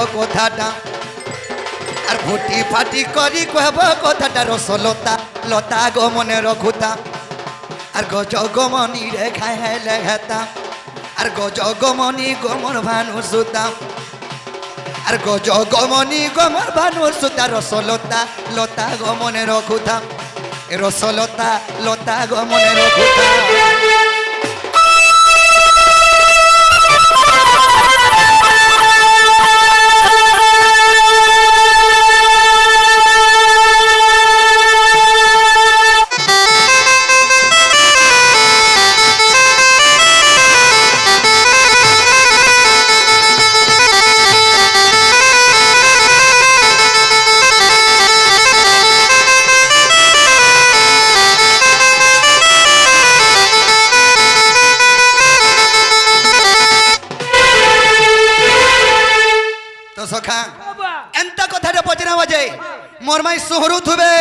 কথাটা আর ফুটি ফাটি করি কহব কথাটা রসলতা লতা গো মনে রখুতা আর গজ গমনি রে খাইলে হেতা আর গজ গমনি গমর ভানু সুতা আর গজ গমনি গমর ভানু সুতা রসলতা লতা গো মনে রখুতা রসলতা লতা গো মনে রখুতা সখা এন্তা কথাটা পচনা বাজে মোর মাই সোহরু থুবে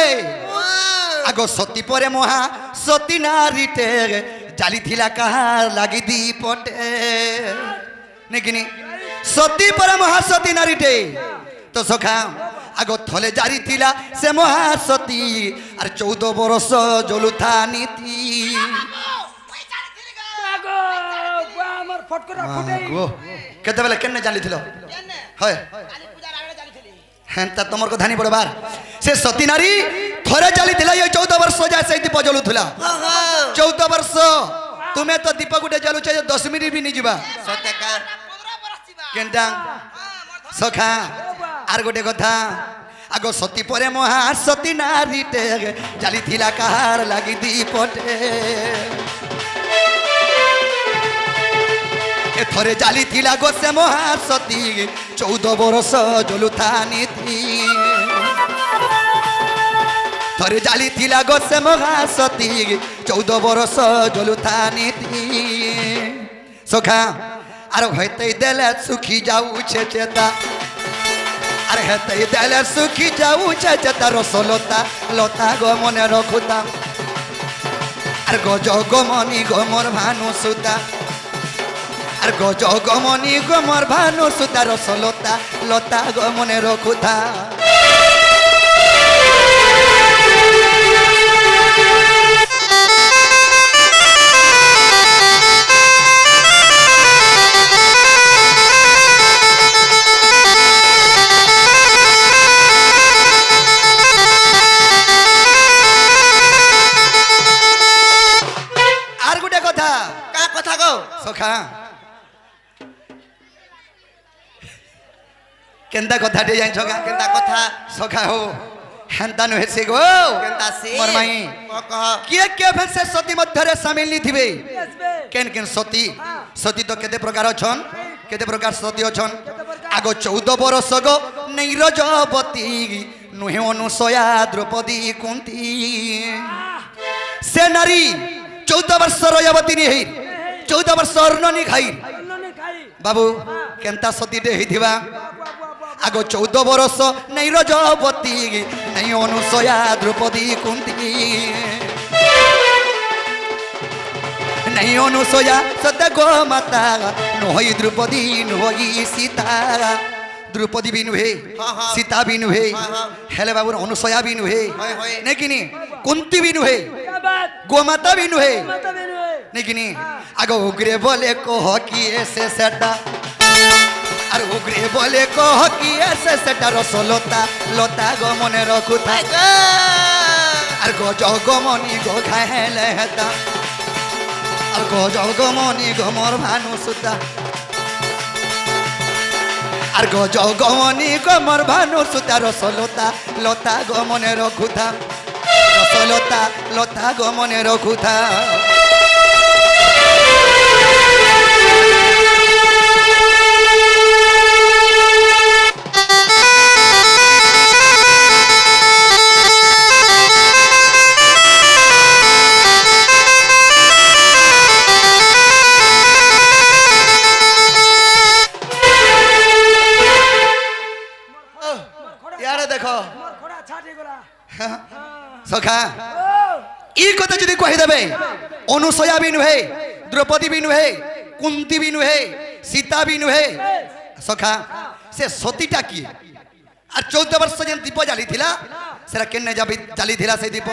আগ সতী পরে মহা সতী নারীতে জালি থিলা কাহার লাগি দি পটে নেকিনি সতী পরে মহা সতী নারীতে তো সখা আগ থলে জারি থিলা সে মহা সতী আর 14 বরষ জলুথা নীতি কেতবেলে কেন জানিছিল হয় হ্যাঁ তা তোমার কথা নি বড়বার সে সতী নারী থরে জালিଥିଲା এই 14 বর্ষ যায় সেই দীপ জলুଥିଲା 14 বর্ষ তুমি তো দীপ গুটে জলুছে 10 মিনিট বি নি ଯିବା সত্যকা কেনটা সখা আর গোটে কথা আগ সতী পরে মহা সতী নারীতে জালিଥିଲା কাহার লাগি দীপটে এথরে জালি থিলা গো সে মহাসতী 14 বরষ জলুথা নীতি থরে জালি থিলা গো সে মহাসতী 14 বরষ জলুথা নীতি সখা আর হইতে দেলে সুখী যাউছে চেতা আর হইতে দেলে সুখী যাউছে চেতা রসলতা লতা গো মনে রখুতা আর গজ গমনি গমর ভানু সুতা আর গজ গমনি গমর ভানু সুতা রসলতা লতা গো মনে রখুতা আর গোটে কথা কা কথা গো সখা কেনতা কথাটি জানিছ গা কেনতা কথা সখা হো হেনতা নহে সে গো কেনতা সে মোর মাই কিয়ে কে ফেসে সতী মধ্যরে শামিল নি থিবে কেন কেন সতী সতী তো কেতে প্রকার অছন কেতে প্রকার সতী অছন আগো 14 বরষ গো নৈরজবতী নুহে অনুসয়া দ্রৌপদী কুন্তি সে নারী 14 বর্ষ রজবতী নি হেই 14 বর্ষ অর্ণনি খাই বাবু কেনতা সতী দে হইথিবা আগ 14 বরষ নৈরজবতী নাই অনুসয়া দ্রৌপদী কুন্তি নাই অনুসয়া সদা গো মাতা নহই দ্রৌপদী নহই সীতা দ্রৌপদী বি নুহে সীতা বি নুহে হেলে বাবুর অনুসয়া বি নুহে নেকিনি কুন্তি বি নুহে গোমাতা বি নুহে নেকিনি আগ উগ্রে বলে কহ কি এসে সেটা আর উগ্রে বলে কহ কি এসে সেটা রসলতা লতা গো মনে রখুতা আর গজ গমনি গো খাইলে হেতা আর গজ গমনি গমর ভানু সুতা আর গজ গমনি গমর ভানু সুতা রসলতা লতা গো মনে রখুতা রসলতা লতা গো মনে রখুতা सखा ई कथा जदि कहि देबे अनुसया भी नुहे द्रौपदी भी नुहे कुंती भी नुहे सीता भी नुहे সখা সে সতীটা কি আর 14 বর্ষ যেন দীপ জালি থিলা সেটা কেনে যাবি জালি থিলা সেই দীপ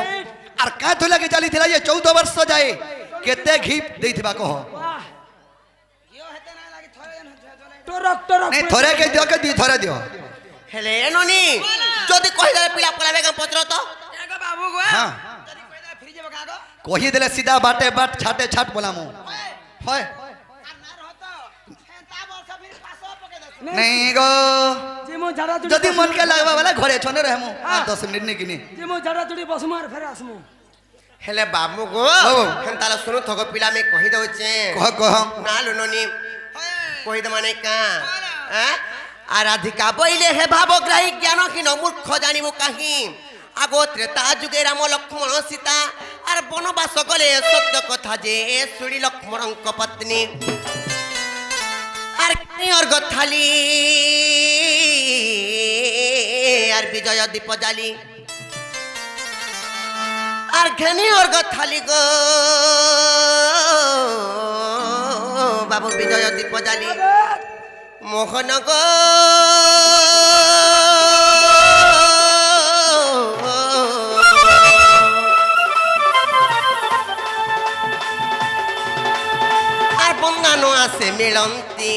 আর কা থইলাকে জালি থিলা যে 14 বর্ষ যায় কেতে ঘি দেইথিবা কহ नहीं थोड़े के दियो के दी थोड़े दियो हेले ननी जदी कहि दे पिला पलाबे का पत्र तो बाबू गो हां जदी कहि दे फ्रिज बका गो कहि देले सीधा बाटे बाट छाटे छाट बोलामु होय नहीं गो जिमो झाड़ा जुड़ी जदी मन के लागबा वाला घरे छने रहमु 10 मिनिट नहीं किनी जिमो झाड़ा जुड़ी बसमार फेर आसमु हेले बाबू गो हेंताला सुनु थगो पिला में कहि दउचे कह ना लुननी कहि द माने का हैं आराधिका बइले हे भावग्राही ज्ञान कि न मूर्ख जानिबो काहि आगो त्रेता जुगे राम लक्ष्मण सीता आर वनवास गले सत्य कथा जे सुनी लक्ष्मणक पत्नी आर और गथाली आर विजय दीप जाली आर घनी और गथाली गो बाबू विजय दीप जाली मोहन गो आर बंगानो आसे मिलंती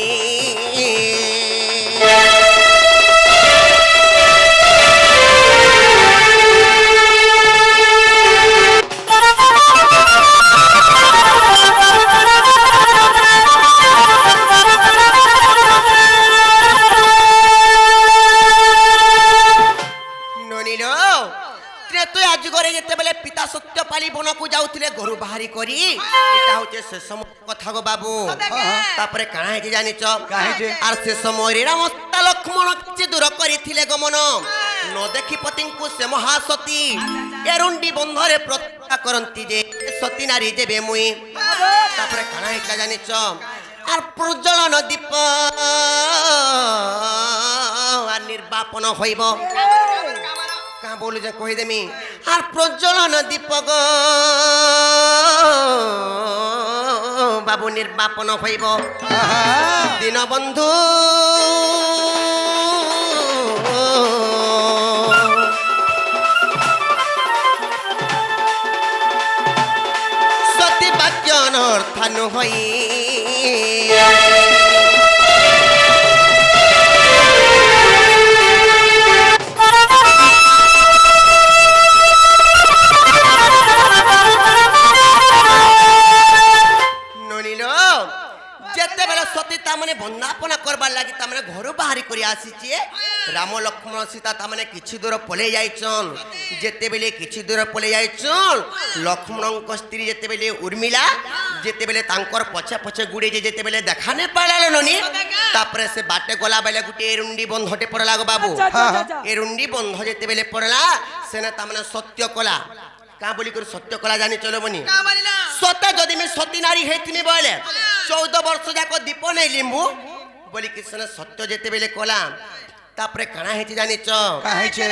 पिता सत्यपाली बन को जाउथिले घरु बाहरी करी एटा होचे से समय कथा गो बाबू तापरे काहे के जानिच आर से समय रे राम लक्ष्मण कि दूर करिथिले गमन न देखि पतिंकु से महासती एरुंडी बंधरे प्रतिज्ञा करंती जे सती नारी देबे मुई तापरे काहे के जानिच आर प्रज्वलन दीप आर निर्वापन होइबो का बोलू जे कहि देमी आर प्रज्वलन दीपक बाबू निर्वापन होइबो दिन बंधु सती वाक्य अनर्थानु होई बंदापना करबार लगी तमने घर बाहरी करी आसीचे राम लक्ष्मण सीता तमने किछि दूर पले जाइछन जेते बेले किछि दूर पले जाइछन लक्ष्मण को स्त्री जेते बेले उर्मिला जेते बेले तांकर पछे पछे गुडी जेते बेले देखाने पालालो ननी तापरे से बाटे गला बेले गुटी एरुंडी बंधटे पड़ला गो बाबू एरुंडी बंध जेते बेले पड़ला सेने तमने सत्य कला का बोली कर सत्य कला जानी चलो बनी सत्य जदि मैं सती नारी हेतिनी बोले 14 वर्ष जाको दीप नै लिंबू बोली कृष्ण सत्य जेते बेले कला तापरे काना हेति जानी च काहे छे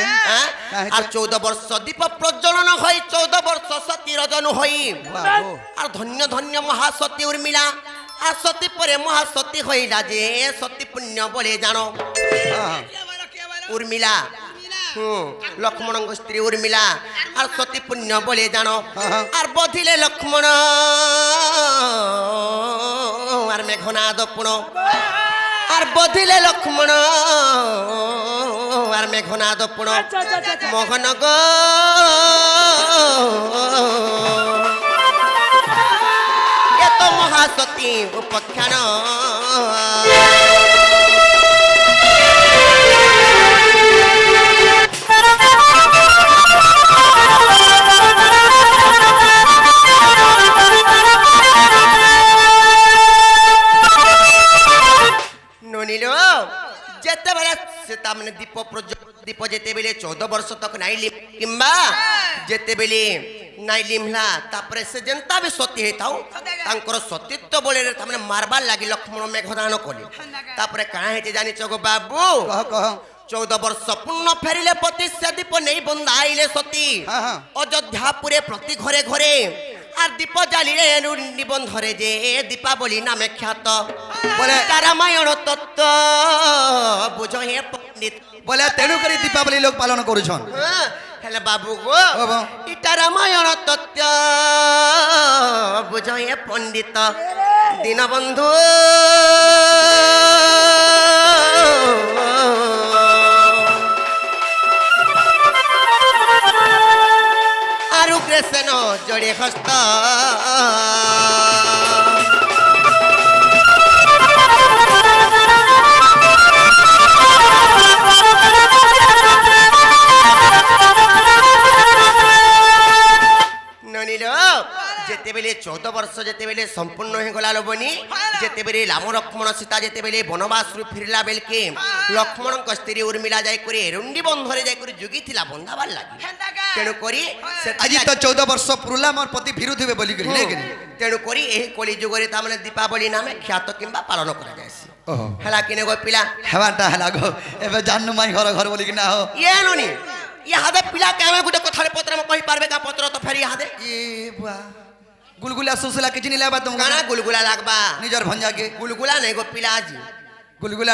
आर 14 वर्ष दीप प्रज्वलन होई 14 वर्ष सती रजन होई आर धन्य धन्य महासती उर्मिला आर सती परे महासती होइला जे सती पुण्य बोले जानो उर्मिला लक्ष्मण स्त्री उर्मिला आर सती पुण्य बोले जानो आर बधिले लक्ष्मण आर मेघनाद पुण आर बधिले लक्ष्मण आर मेघनाद पुण मोहन गो ये तो महासती उपख्यान दीप जेते बेले 14 वर्ष तक नाई लिम किंबा जेते बेले नाई लिमला तापरे से जनता भी सती हेताउ तांकर सतीत्व बोले तामने मारबार लागि लक्ष्मण मेघदान कोली तापरे काहे हेते जानि चगो बाबू कह 14 वर्ष पूर्ण फेरिले पति से दीप नहीं बंदा आइले सती अयोध्यापुरे प्रति घरे घरे আর দীপ জ্বালিলে নিবন্ধরে যে দীপাবলি নামে খ্যাত বলে তার রামায়ণ তত্ত্ব বুঝ হে পণ্ডিত বলে তেণু করে দীপাবলি লোক পালন করুছন হ্যাঁ, হেলে বাবু গো ও বাবু। ইটা রামায়ণ তত্ত্ব বুঝ হে পণ্ডিত দীনবন্ধু আর উগ্রসেন জড়ে হস্ত ননিল যেতেবেলে 14 বর্ষ যেতেবেলে সম্পূর্ণ হয়ে গলা লবনি যেতেবেলে রাম লক্ষ্মণ সীতা যেতেবেলে বনবাসরু ফিরলা বেলকে লক্ষ্মণଙ୍କ স্ত্রী উর্মিলা যাই করে এরুন্ডি বন্ধরে যাই করে জুগিଥିଲା বন্ধাবার লাগি তেণু করি আজি তো 14 বর্ষ পুরলা মোর পতি ফিরুথিবে বলি করি নাই কেনি তেণু କରି ଏହି କଳି ଯୁଗରେ ତାମାନେ ଦୀପାବଳି ନାମେ ଖ୍ୟାତ କିମ୍ବା ପାଳନ କରାଯାଏସି ଓହୋ ହେଲା କିନେ ଗୋ ପିଲା ହେବାଟା ହେଲା ଗো ଏବେ ଜାନୁ ମାଇ ଘର ଘର বলি কি না হো ଇଏ ନୁନି ଇହାଦେ ପିଲା କେବେ ଗୋଟେ କଥାରେ ପତ୍ର ମୁଁ କହି ପାରବେ କା ପତ୍ର ତ ଫେରି ଇହାଦେ এ বুয়া গুলগুলা সুসলা কিছু নি লাগবা তুমি କାଣା ଗୁଲଗୁଲା ଲାଗବା নিজর ভঞ্জা কে ଗୁଲଗୁଲା ନାଇଁ ଗୋ ପିଲା ଆଜି গুলগুলা